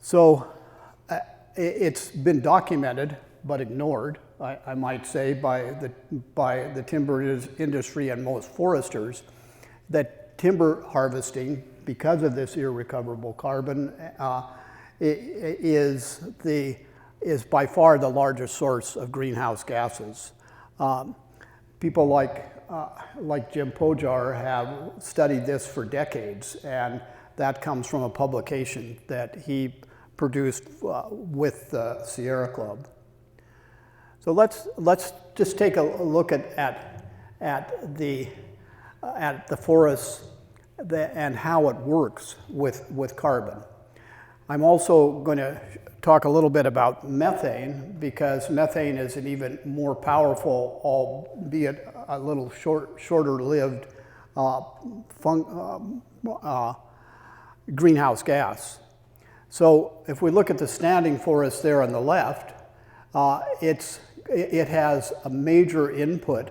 So it's been documented but ignored, I might say, by the timber industry and most foresters, that timber harvesting, because of this irrecoverable carbon, is by far the largest source of greenhouse gases. People like Jim Pojar have studied this for decades, and that comes from a publication that he produced with the Sierra Club. So let's just take a look at the forests and how it works with carbon. I'm also going to talk a little bit about methane, because methane is an even more powerful, albeit a little shorter-lived greenhouse gas. So if we look at the standing forest there on the left, it has a major input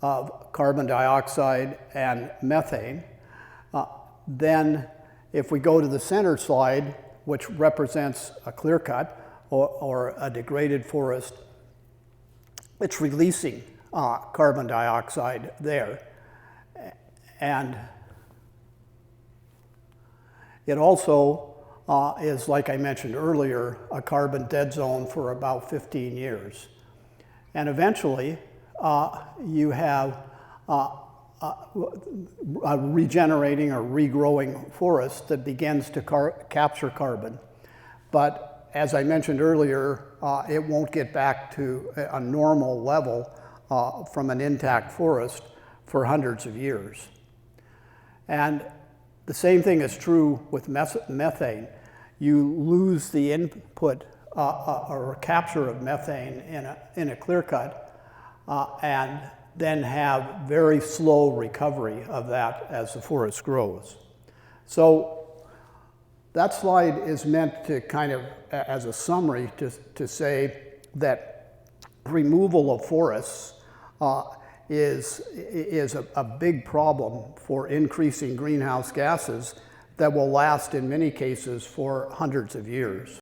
of carbon dioxide and methane. Then if we go to the center slide, which represents a clear cut or a degraded forest, it's releasing carbon dioxide there. And it also is, like I mentioned earlier, a carbon dead zone for about 15 years. And eventually, you have a regenerating or regrowing forest that begins to capture carbon. But as I mentioned earlier, it won't get back to a normal level from an intact forest for hundreds of years. And the same thing is true with methane. You lose the input or capture of methane in a clear cut, and then have very slow recovery of that as the forest grows. So that slide is meant to kind of, as a summary, to say that removal of forests is a big problem for increasing greenhouse gases that will last in many cases for hundreds of years.